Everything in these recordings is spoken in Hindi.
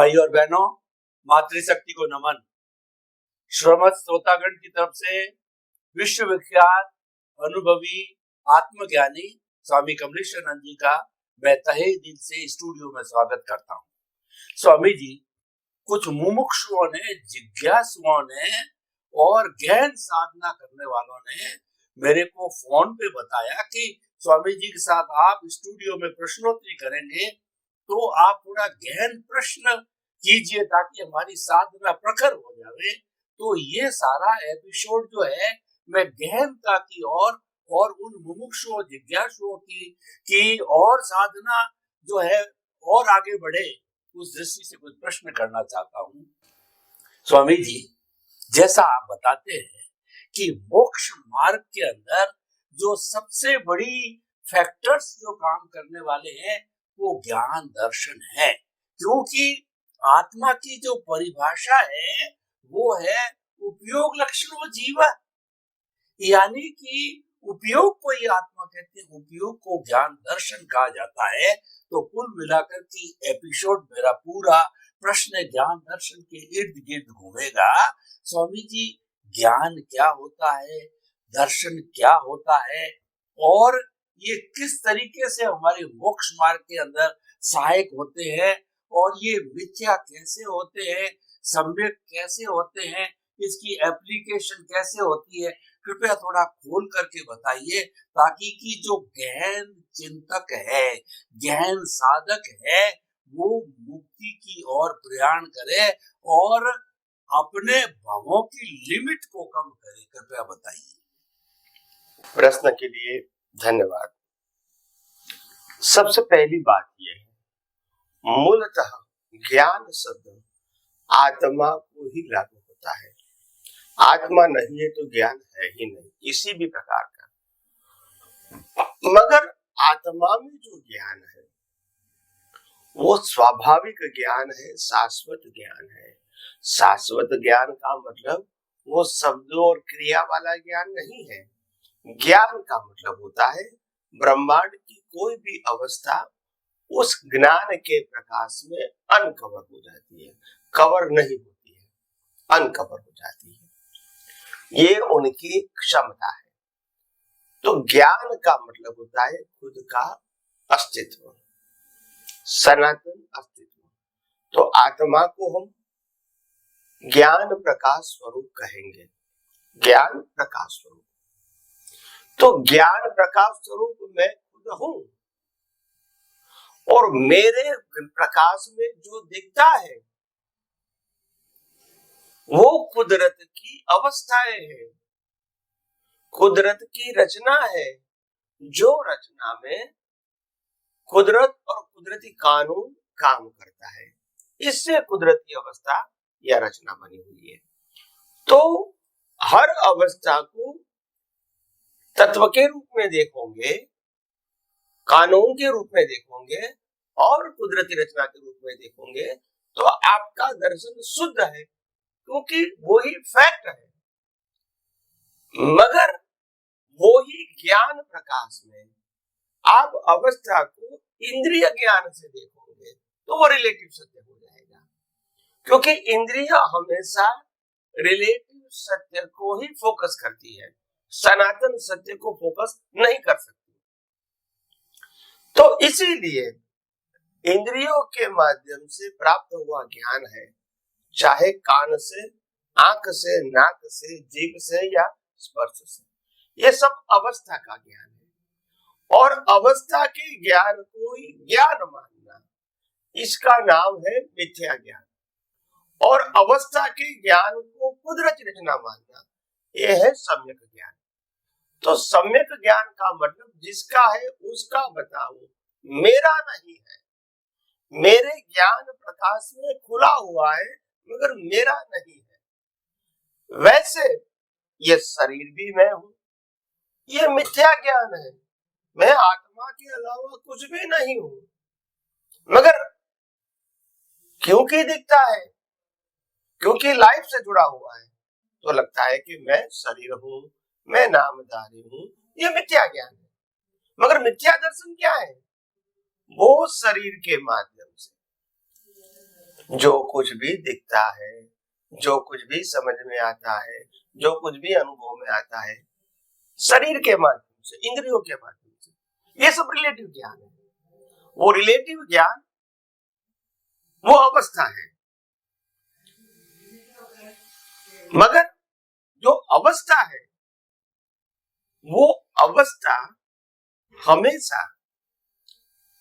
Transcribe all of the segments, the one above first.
भाई और बहनों, मातृशक्ति को नमन। श्रमत श्रोतागण की तरफ से विश्व विख्यात अनुभवी आत्मज्ञानी स्वामी कमलेश्वरानंद जी का मैं तहे दिल से स्टूडियो में स्वागत करता हूँ। स्वामी जी, कुछ मुमुक्षुओं ने, जिज्ञासुओं ने और गहन साधना करने वालों ने मेरे को फोन पे बताया कि स्वामी जी के साथ आप स्टूडियो में प्रश्नोत्तरी करेंगे, तो आप थोड़ा गहन प्रश्न कीजिए ताकि हमारी साधना प्रखर हो जाए। तो ये सारा एपिसोड जो है मैं गहनता की और उन मुमुक्षुओं, जिज्ञासुओं की और साधना जो है और आगे बढ़े, उस दृष्टि से कुछ प्रश्न करना चाहता हूँ। स्वामी जी, जैसा आप बताते हैं कि मोक्ष मार्ग के अंदर जो सबसे बड़ी फैक्टर्स जो काम करने वाले हैं वो ज्ञान दर्शन है, क्योंकि आत्मा की जो परिभाषा है वो है उपयोग लक्षणों जीवन, यानी कि उपयोग को ही आत्मा कहते हैं, उपयोग को ज्ञान दर्शन कहा जाता है। तो कुल मिलाकर की एपिसोड मेरा पूरा प्रश्न ज्ञान दर्शन के इर्द गिर्द घूमेगा। स्वामी जी, ज्ञान क्या होता है, दर्शन क्या होता है और ये किस तरीके से हमारे मोक्ष मार्ग के अंदर सहायक होते हैं, और ये मिथ्या कैसे होते हैं, सम्यक कैसे होते हैं, इसकी एप्लीकेशन कैसे होती है, कृपया थोड़ा खोल करके बताइए, ताकि कि जो गहन चिंतक है, गहन साधक है, वो मुक्ति की ओर प्रयाण करे और अपने भावों की लिमिट को कम करे। कृपया बताइए। प्रश्न के लिए धन्यवाद। सबसे पहली बात यह है, मूलतः ज्ञान शब्द आत्मा को ही लागू होता है। आत्मा नहीं है तो ज्ञान है ही नहीं, किसी भी प्रकार का। मगर आत्मा में जो ज्ञान है वो स्वाभाविक ज्ञान है, शाश्वत ज्ञान है। शाश्वत ज्ञान का मतलब वो शब्दों और क्रिया वाला ज्ञान नहीं है। ज्ञान का मतलब होता है ब्रह्मांड की कोई भी अवस्था उस ज्ञान के प्रकाश में अनकवर हो जाती है, कवर नहीं होती है, अनकवर हो जाती है। ये उनकी क्षमता है। तो ज्ञान का मतलब होता है खुद का अस्तित्व, सनातन अस्तित्व। तो आत्मा को हम ज्ञान प्रकाश स्वरूप कहेंगे, ज्ञान प्रकाश स्वरूप। तो ज्ञान प्रकाश स्वरूप मैं खुद हूं, और मेरे प्रकाश में जो दिखता है वो कुदरत की अवस्थाएं हैं, कुदरत की रचना है। जो रचना में कुदरत और कुदरती कानून काम करता है, इससे कुदरती अवस्था या रचना बनी हुई है। तो हर अवस्था को तत्व के रूप में देखोगे, कानून के रूप में देखोगे और कुदरती रचना के रूप में देखोगे, तो आपका दर्शन शुद्ध है, क्योंकि वो ही फैक्ट है। मगर वो ही ज्ञान प्रकाश में आप अवस्था को इंद्रिय ज्ञान से देखोगे तो वो रिलेटिव सत्य हो जाएगा, क्योंकि इंद्रिय हमेशा रिलेटिव सत्य को ही फोकस करती है, सनातन सत्य को फोकस नहीं कर सकती। तो इसीलिए इंद्रियों के माध्यम से प्राप्त हुआ ज्ञान है, चाहे कान से, आंख से, नाक से, जीभ से या स्पर्श से, ये सब अवस्था का ज्ञान है। और अवस्था के ज्ञान को ही ज्ञान मानना, इसका नाम है मिथ्या ज्ञान। और अवस्था के ज्ञान को कुदरती रचना मानना, यह है सम्यक ज्ञान। तो सम्यक ज्ञान का मतलब जिसका है उसका बताओ, मेरा नहीं है। मेरे ज्ञान प्रकाश में खुला हुआ है, मगर मेरा नहीं है। वैसे ये शरीर भी मैं हूं, ये मिथ्या ज्ञान है। मैं आत्मा के अलावा कुछ भी नहीं हूं, मगर क्योंकि दिखता है, क्योंकि लाइफ से जुड़ा हुआ है, तो लगता है कि मैं शरीर हूं, मैं नामधारी हूं। ये मिथ्या ज्ञान है। मगर मिथ्या दर्शन क्या है? वो शरीर के माध्यम से जो कुछ भी दिखता है, जो कुछ भी समझ में आता है, जो कुछ भी अनुभव में आता है, शरीर के माध्यम से, इंद्रियों के माध्यम से, ये सब रिलेटिव ज्ञान है। वो रिलेटिव ज्ञान वो अवस्था है, मगर जो अवस्था है वो अवस्था हमेशा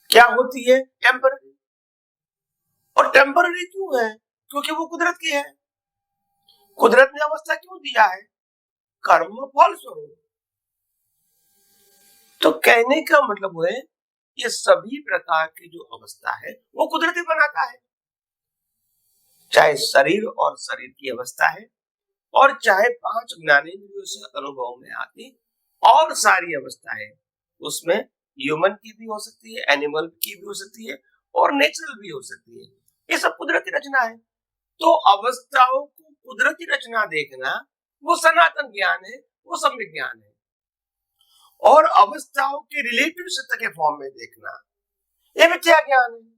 क्या होती है? टेम्पररी। और टेम्पररी क्यों है? क्योंकि वो कुदरत की है। कुदरत ने अवस्था क्यों दिया है? कर्म फल स्वरूप। तो कहने का मतलब है ये सभी प्रकार की जो अवस्था है वो कुदरती बनाता है, चाहे शरीर और शरीर की अवस्था है, और चाहे 5 ज्ञानेंद्रियों से अनुभव में आती और सारी अवस्थाएं, उसमें ह्यूमन की भी हो सकती है, एनिमल की भी हो सकती है, और नेचुरल भी हो सकती है। ये सब कुदरती रचना है। तो अवस्थाओं को कुदरती रचना देखना वो सनातन ज्ञान है, वो सम्यक ज्ञान है। और अवस्थाओं के रिलेटिव सत्य के फॉर्म में देखना ये मिथ्या ज्ञान है।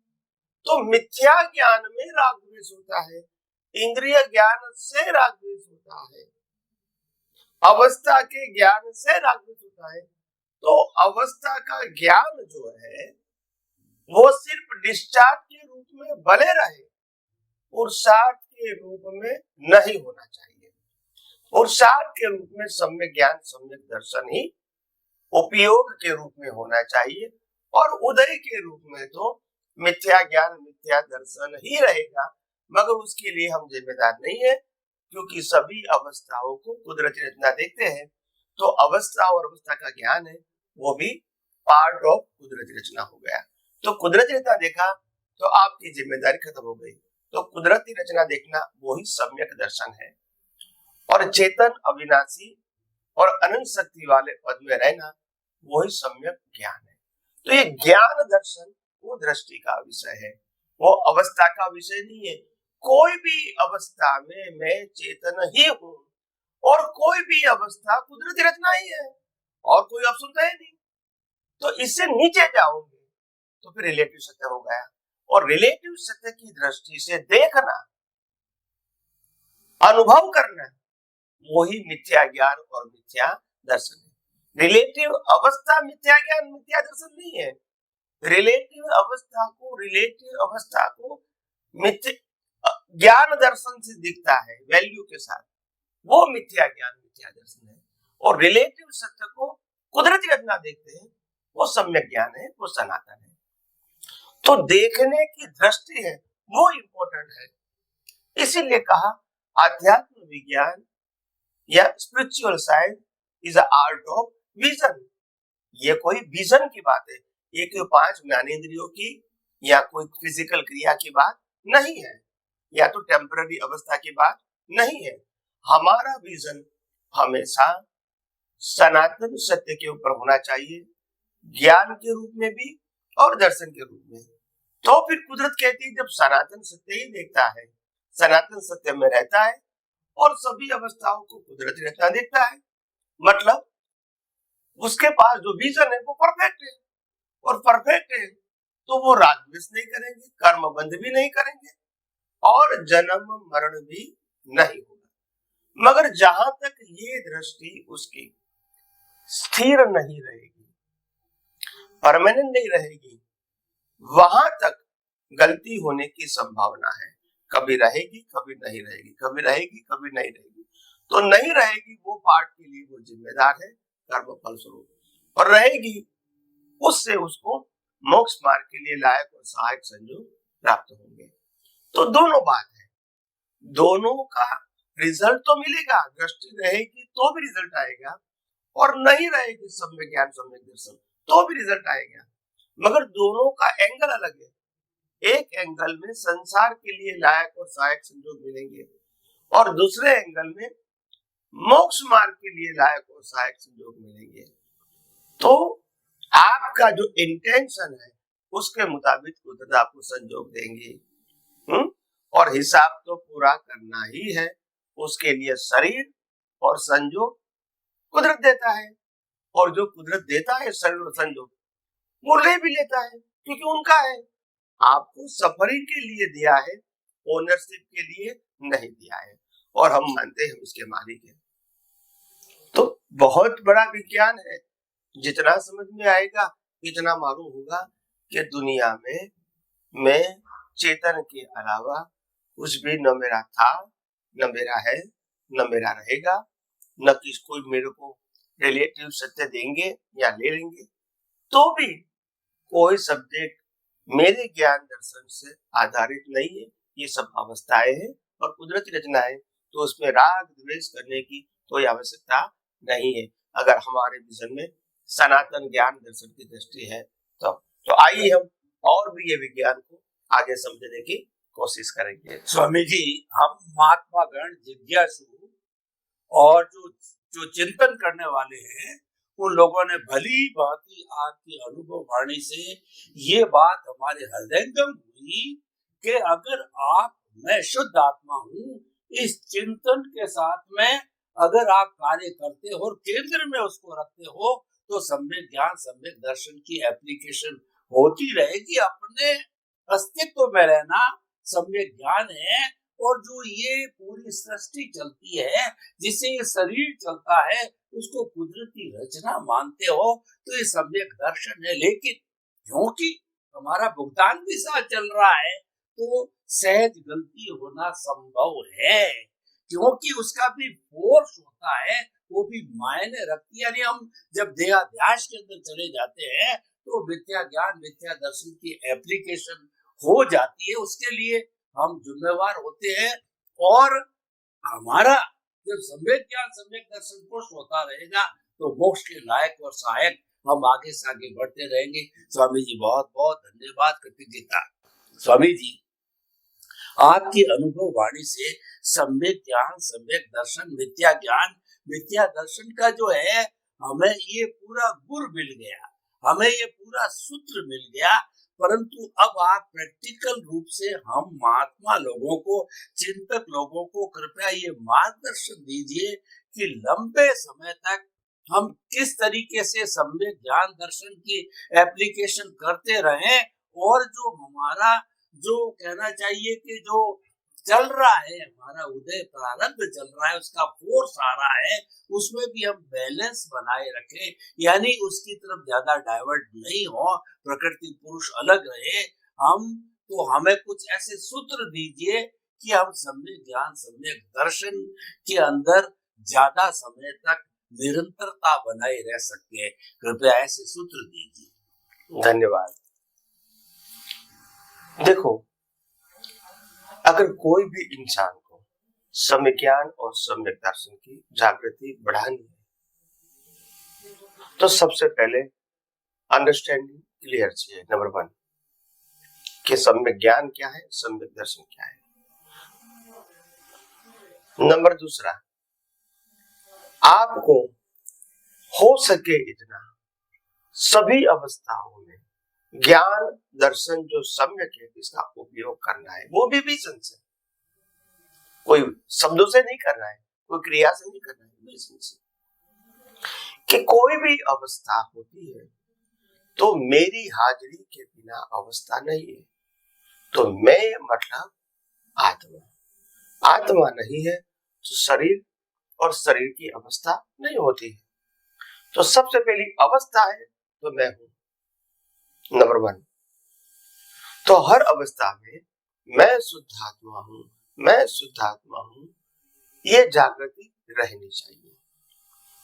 तो मिथ्या ज्ञान में राग द्वेष होता है, इंद्रिय ज्ञान से राग द्वेष होता है, अवस्था के ज्ञान से राग द्वेष होता है। तो अवस्था का ज्ञान जो है वो सिर्फ डिस्चार्ज के रूप में भले रहे, पुरुषार्थ के रूप में नहीं होना चाहिए। पुरुषार्थ के रूप में सम्यक ज्ञान, सम्यक दर्शन ही उपयोग के रूप में होना चाहिए, और उदय के रूप में तो मिथ्या ज्ञान, मिथ्या दर्शन ही रहेगा। मगर उसके लिए हम जिम्मेदार नहीं है, क्योंकि सभी अवस्थाओं को कुदरती रचना देखते हैं। तो अवस्था और अवस्था का ज्ञान है वो भी पार्ट ऑफ कुदरती रचना हो गया। तो कुदरती रचना देखा तो आपकी जिम्मेदारी खत्म हो गई। तो कुदरती रचना देखना वो ही सम्यक दर्शन है। और चेतन, अविनाशी और अनंत शक्ति वाले पद में रहना वही सम्यक ज्ञान है। तो ये ज्ञान दर्शन वो दृष्टि का विषय है, वो अवस्था का विषय नहीं है। कोई भी अवस्था में मैं चेतन ही हूं, और कोई भी अवस्था कुदरती रचना ही है, और कोई ऑप्शन तो है नहीं। तो इससे नीचे जाओगे तो फिर रिलेटिव सत्य हो गया, और रिलेटिव सत्य की दृष्टि से देखना, अनुभव करना, वही मिथ्या ज्ञान और मिथ्या दर्शन है। रिलेटिव अवस्था मिथ्या ज्ञान, मिथ्या दर्शन नहीं है। रिलेटिव अवस्था को ज्ञान दर्शन से दिखता है, वैल्यू के साथ, वो मिथ्या ज्ञान, मिथ्या दर्शन है। और रिलेटिव सत्य को कुदरती रचना देखते हैं, वो सम्यक ज्ञान है, वो सनातन है। तो देखने की दृष्टि है वो इंपॉर्टेंट है। इसीलिए कहा आध्यात्म विज्ञान या spiritual science is art of vision. ये कोई विजन की बात है, ये कोई 5 ज्ञानेंद्रियों की या कोई फिजिकल क्रिया की बात नहीं है, या तो टेम्पररी अवस्था की बात नहीं है। हमारा विजन हमेशा सनातन सत्य के ऊपर होना चाहिए, ज्ञान के रूप में भी और दर्शन के रूप में। तो फिर कुदरत कहती है जब सनातन सत्य ही देखता है, सनातन सत्य में रहता है, और सभी अवस्थाओं को कुदरती रचना देखता है, मतलब उसके पास जो विजन है वो परफेक्ट है। और परफेक्ट है तो वो राग द्वेष नहीं करेंगे, कर्म बंध भी नहीं करेंगे, और जन्म मरण भी नहीं होगा। मगर जहां तक ये दृष्टि उसकी स्थिर नहीं रहेगी, परमानेंट नहीं रहेगी, वहां तक गलती होने की संभावना है। कभी रहेगी, कभी नहीं रहेगी, कभी रहेगी, कभी नहीं रहेगी। तो नहीं रहेगी वो पार्ट के लिए वो जिम्मेदार है, कर्म फल स्वरूप, और रहेगी उससे उसको मोक्ष मार्ग के लिए लायक और सहायक संयोग प्राप्त होंगे। तो दोनों बात है, दोनों का रिजल्ट तो मिलेगा। दृष्टि रहेगी तो भी रिजल्ट आएगा, और नहीं रहेगी सम्यक ज्ञान, सम्यक दर्शन, तो भी रिजल्ट आएगा। मगर दोनों का एंगल अलग है। एक एंगल में संसार के लिए लायक और सहायक संयोग मिलेंगे, और दूसरे एंगल में मोक्ष मार्ग के लिए लायक और सहायक संयोग मिलेंगे। तो आपका जो इंटेंशन है उसके मुताबिक कुदरत आपको संयोग देंगे, और हिसाब तो पूरा करना ही है। उसके लिए शरीर और संयोग कुदरत देता है, और जो कुदरत देता है शरीर और संयोग वो ले भी लेता है, क्योंकि उनका है। आपको सफरिंग के लिए दिया है, ओनरशिप के लिए नहीं दिया है, और हम मानते हैं हम इसके मालिक हैं। तो बहुत बड़ा विज्ञान है। जितना समझ में आएगा इतना मालूम होगा कि दुनिया में मैं चेतन के अलावा कुछ भी न मेरा था, न मेरा है, न मेरा रहेगा, न किसको मेरे को रिलेटिव सत्य देंगे या ले लेंगे। तो भी कोई सब्जेक्ट मेरे ज्ञान दर्शन से आधारित नहीं है। ये सब अवस्थाएं हैं और कुदरती रचना है, तो उसमें राग द्वेष करने की कोई आवश्यकता नहीं है। अगर हमारे विजन में सनातन ज्ञान दर्शन की दृष्टि है तो आइए हम और भी ये विज्ञान को आगे समझने की कोशिश करेंगे। स्वामी जी, हम महात्मा गण, जिज्ञासु और जो चिंतन करने वाले हैं, उन लोगों ने भली भांति आपकी अनुभव वाणी से ये बात हमारे हृदयंगम हुई कि अगर मैं शुद्ध आत्मा हूँ, इस चिंतन के साथ में अगर आप कार्य करते हो और केंद्र में उसको रखते हो, तो सम्यक ज्ञान, सम्यक दर्शन की एप्लीकेशन होती रहेगी। अपने अस्तित्व में रहना सम्यक ज्ञान है। और जो ये पूरी सृष्टि चलती है, जिससे ये शरीर चलता है, उसको कुदरती रचना मानते हो, तो ये सम्यक दर्शन है। लेकिन क्योंकि हमारा भुगतान भी साथ चल रहा है, तो सहज गलती होना संभव है, क्योंकि उसका भी फोर्स होता है, वो भी मायने रखती है। यानी हम जब देहाध्यास के अंदर चले जाते हैं, तो मिथ्या ज्ञान, मिथ्या दर्शन की एप्लीकेशन हो जाती है। उसके लिए हम जिम्मेवार होते हैं। और हमारा जब सम्यक ज्ञान, सम्यक दर्शन पुष्ट होता रहेगा, तो मोक्ष के लायक और सहायक हम आगे से आगे बढ़ते रहेंगे। स्वामी जी, बहुत बहुत धन्यवाद, कृतज्ञता। स्वामी जी, आपकी अनुभव वाणी से सम्यक ज्ञान, सम्यक दर्शन, मिथ्या ज्ञान, मिथ्या दर्शन का जो है, हमें ये पूरा गुर मिल गया, हमें ये पूरा सूत्र मिल गया। परंतु अब आप प्रैक्टिकल रूप से हम महात्मा लोगों को, चिंतक लोगों को कृपया ये मार्गदर्शन दीजिए कि लंबे समय तक हम किस तरीके से सम्यक ज्ञान दर्शन की एप्लीकेशन करते रहें, और जो हमारा जो कहना चाहिए कि जो चल रहा है, हमारा उदय प्रारंभ चल रहा है, उसका फोर्स आ रहा है, उसमें भी हम बैलेंस बनाए रखें, यानी उसकी तरफ ज्यादा डाइवर्ट नहीं हो, प्रकृति पुरुष अलग रहे। तो हमें कुछ ऐसे सूत्र दीजिए कि हम सम्यक ज्ञान, सम्यक दर्शन के अंदर ज्यादा समय तक निरंतरता बनाए रह सकते हैं। कृपया ऐसे सूत्र दीजिए। धन्यवाद। देखो, अगर कोई भी इंसान को सम्यक ज्ञान और सम्यक दर्शन की जागृति बढ़ानी है, तो सबसे पहले अंडरस्टैंडिंग क्लियर चाहिए। नंबर 1 कि सम्यक ज्ञान क्या है, सम्यक दर्शन क्या है। नंबर 2, आपको हो सके इतना सभी अवस्थाओं में ज्ञान दर्शन जो सम्यक है, इसका उपयोग करना है। वो भी विजन से, कोई शब्दों से नहीं करना है, कोई क्रिया से नहीं करना है, विजन से। कि कोई भी अवस्था होती है तो मेरी हाजिरी के बिना अवस्था नहीं है। तो मैं मतलब आत्मा, आत्मा नहीं है तो शरीर और शरीर की अवस्था नहीं होती है। तो सबसे पहली अवस्था है तो मैं हूं, नंबर 1। तो हर अवस्था में मैं शुद्ध आत्मा हूं, मैं शुद्ध आत्मा हूं, ये जागृति रहनी चाहिए।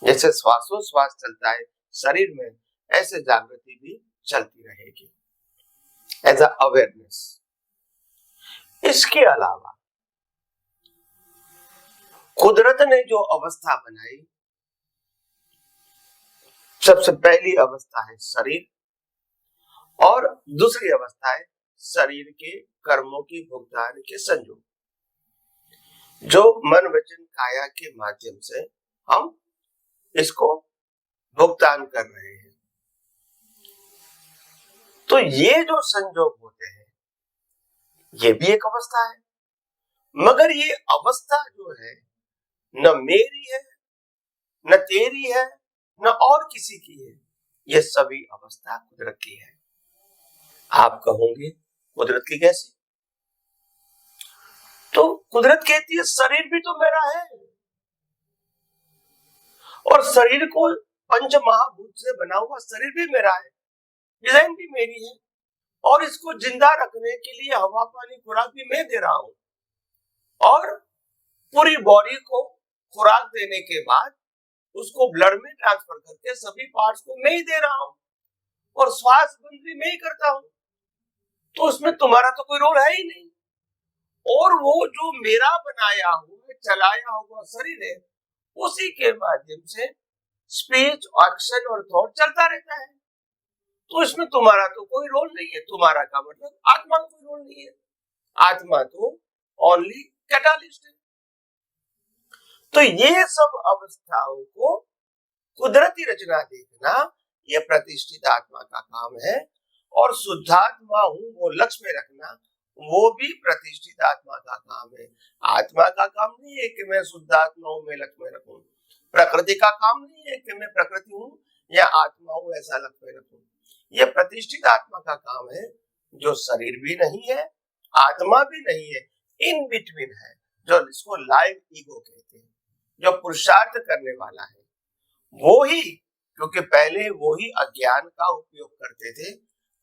जैसे श्वासोश्वास चलता है शरीर में, ऐसे जागृति भी चलती रहेगी, एज अ अवेयरनेस। इसके अलावा कुदरत ने जो अवस्था बनाई, सबसे पहली अवस्था है शरीर, और दूसरी अवस्था है शरीर के कर्मों की भुगतान के संयोग, जो मन वचन काया के माध्यम से हम इसको भुगतान कर रहे हैं। तो ये जो संयोग होते हैं, ये भी एक अवस्था है। मगर ये अवस्था जो है, न मेरी है, न तेरी है, न और किसी की है। ये सभी अवस्था कुदरत की है। आप कहोगे कुदरत की कैसी? तो कुदरत कहती है शरीर भी तो मेरा है, और शरीर को पंच महाभूत से बना हुआ शरीर भी मेरा है, डिजाइन भी मेरी है, और इसको जिंदा रखने के लिए हवा पानी खुराक भी मैं दे रहा हूं, और पूरी बॉडी को खुराक देने के बाद उसको ब्लड में ट्रांसफर करके सभी पार्ट्स को मैं ही दे रहा हूं, और श्वास बंद भी मैं ही करता हूं। तो उसमें तुम्हारा तो कोई रोल है ही नहीं, और वो जो मेरा बनाया हुआ चलाया हुआ शरीर है उसी के माध्यम से स्पीच, एक्शन और थॉट चलता रहता है। तो इसमें तुम्हारा तो कोई रोल नहीं है। तुम्हारा का मतलब आत्मा का कोई रोल नहीं है, आत्मा तो ओनली कैटालिस्ट है। तो ये सब अवस्थाओं को कुदरती रचना देखना ये प्रतिष्ठित आत्मा का काम है, और शुद्धात्मा हूं वो लक्ष्य में रखना वो भी प्रतिष्ठित आत्मा का काम है। आत्मा का काम नहीं है कि मैं शुद्धात्मा हूं, मैं लक्ष्य में रखूं। प्रकृति का काम नहीं है कि मैं प्रकृति हूं या आत्मा हूं ऐसा लक्ष्य में रखूं। ये प्रतिष्ठित आत्मा का काम है जो शरीर भी नहीं है, आत्मा भी नहीं है, इन बिटवीन है, जो इसको लाइव ईगो कहते हैं, जो पुरुषार्थ करने वाला है। वो ही, क्योंकि पहले वो ही अज्ञान का उपयोग करते थे,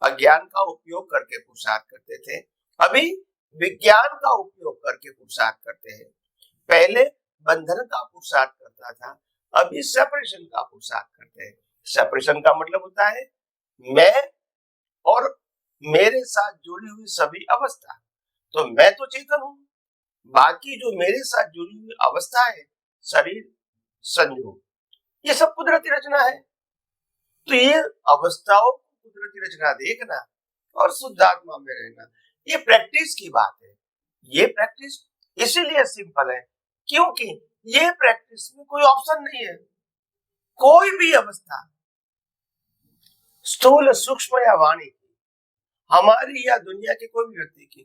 अज्ञान का उपयोग करके पुरुषार्थ करते थे, अभी विज्ञान का उपयोग करके पुरुषार्थ करते हैं। पहले बंधन का पुरुषार्थ करता था, अभी सेपरेशन का पुरुषार्थ करते हैं। सेपरेशन का मतलब होता है मैं और मेरे साथ जुड़ी हुई सभी अवस्था। तो मैं तो चेतन हूं, बाकी जो मेरे साथ जुड़ी हुई अवस्था है, शरीर, संयोग, ये सब कुदरती रचना है। तो ये अवस्थाओं को कुदरती रचना देखना और शुद्धात्मा में रहना, ये प्रैक्टिस की बात है। ये प्रैक्टिस इसीलिए सिंपल है क्योंकि ये प्रैक्टिस में कोई ऑप्शन नहीं है। कोई भी अवस्था, स्थूल, सूक्ष्म या वाणी की, हमारी या दुनिया के कोई भी व्यक्ति की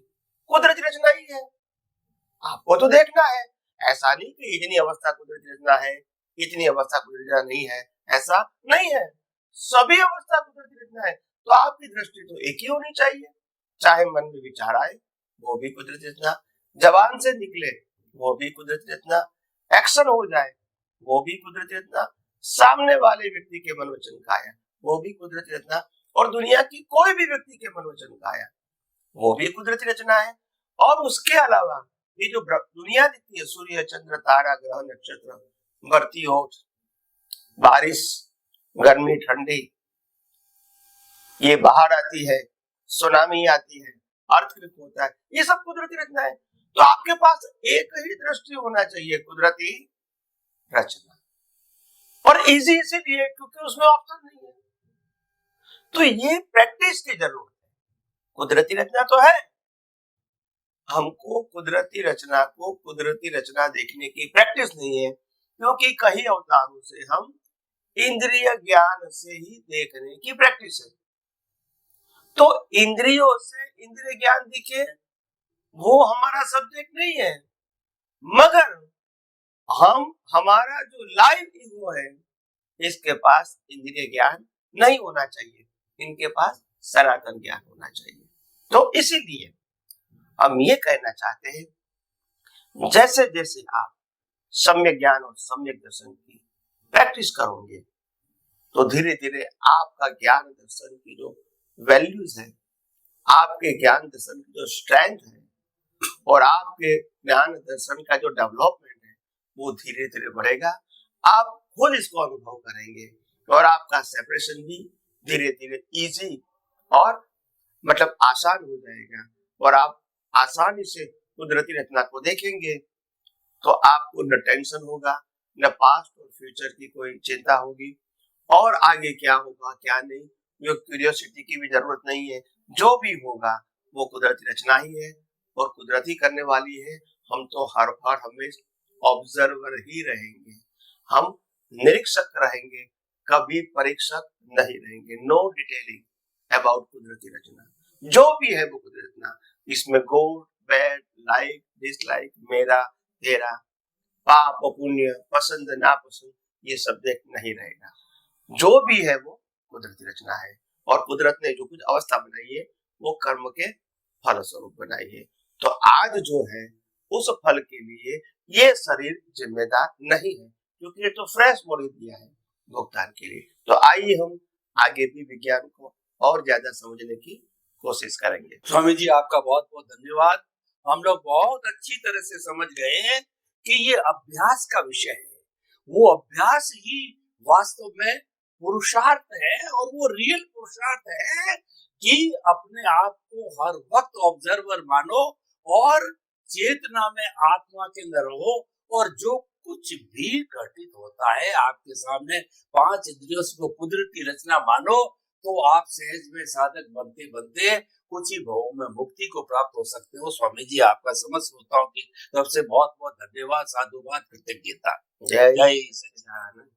कुदरती रचना ही है। आपको तो देखना है, ऐसा नहीं कि इतनी अवस्था कुदरती रचना है, इतनी अवस्था कुदरती रचना नहीं है, ऐसा नहीं है। सभी अवस्था कुदरती रचना है। तो आपकी दृष्टि तो एक ही होनी चाहिए। चाहे मन में विचार आए वो भी कुदरती रचना, जबान से निकले वो भी कुदरती रचना, एक्शन हो जाए वो भी कुदरती रचना, सामने वाले व्यक्ति के मन वचन काया वो भी कुदरती रचना, और दुनिया की कोई भी व्यक्ति के मन वचन काया वो भी कुदरती रचना है। और उसके अलावा ये जो दुनिया दिखती है, सूर्य, चंद्र, तारा, ग्रह, नक्षत्र, बढ़ती हो, बारिश, गर्मी, ठंडी, ये बाहर आती है, सुनामी आती है, अर्थक्वेक होता है, ये सब कुदरती रचना है। तो आपके पास एक ही दृष्टि होना चाहिए, कुदरती रचना, और इजी इसीलिए क्योंकि उसमें ऑप्शन नहीं है। तो ये प्रैक्टिस की जरूरत है। कुदरती रचना तो है, हमको कुदरती रचना को कुदरती रचना देखने की प्रैक्टिस नहीं है, क्योंकि कई अवतारों से हम इंद्रिय ज्ञान से ही देखने की प्रैक्टिस है। तो इंद्रियों से इंद्रिय ज्ञान दिखे वो हमारा सब्जेक्ट नहीं है, मगर हमारा जो लाइव ईगो है इसके पास इंद्रिय ज्ञान नहीं होना चाहिए, इनके पास सनातन ज्ञान होना चाहिए। तो इसीलिए हम ये कहना चाहते हैं, जैसे जैसे आप सम्यक ज्ञान और सम्यक दर्शन की प्रैक्टिस करोगे तो धीरे धीरे आपका ज्ञान दर्शन की जो वैल्यूज है, आपके ज्ञान दर्शन की जो स्ट्रेंथ है, और आपके ज्ञान दर्शन का जो डेवलपमेंट है वो धीरे धीरे बढ़ेगा। आप खुद इसको अनुभव करेंगे और आपका सेपरेशन भी धीरे धीरे इजी और मतलब आसान हो जाएगा, और आप आसानी से कुदरती रचना को देखेंगे। तो आपको न टेंशन होगा, न पास्ट और फ्यूचर की कोई चिंता होगी, और आगे क्या होगा क्या नहीं, ये क्यूरियोसिटी की भी जरूरत नहीं है। जो भी होगा वो कुदरती रचना ही है और कुदरती करने वाली है। हम तो हर हमेशा ऑब्जर्वर ही रहेंगे, हम निरीक्षक रहेंगे, कभी परीक्षक नहीं रहेंगे। नो डिटेलिंग अबाउट कुदरती रचना, जो भी है वो कुदरती रचना। इसमें गुड, बैड, लाइक, डिसलाइक, मेरा, तेरा, पाप, पुण्य, पसंद, नापसंद, ये सब्जेक्ट नहीं रहेगा। जो भी है वो कुदरती रचना है, और कुदरत ने जो कुछ अवस्था बनाई है वो कर्म के फलस्वरूप बनाई है। तो आज जो है उस फल के लिए ये शरीर जिम्मेदार नहीं है, क्योंकि ये तो फ्रेश बॉडी दिया है भुगतान के लिए। तो आइए हम आगे भी विज्ञान को और ज्यादा समझने की कोशिश करेंगे। स्वामी जी आपका बहुत बहुत धन्यवाद। हम लोग बहुत अच्छी तरह से समझ गए हैं कि ये अभ्यास का विषय है। वो अभ्यास ही वास्तव में पुरुषार्थ है, और वो रियल पुरुषार्थ है कि अपने आप को हर वक्त ऑब्जर्वर मानो और चेतना में आत्मा के अंदर रहो, और जो कुछ भी घटित होता है आपके सामने 5 इंद्रियों को कुदरती रचना मानो, तो आप सहज में साधक बनते बनते कुछ ही भावों में मुक्ति को प्राप्त हो सकते हो। स्वामी जी आपका समस्त श्रोताओं की तरफ से बहुत बहुत धन्यवाद, साधुवाद, कृतज्ञता। जय जय सच्चिदानंद।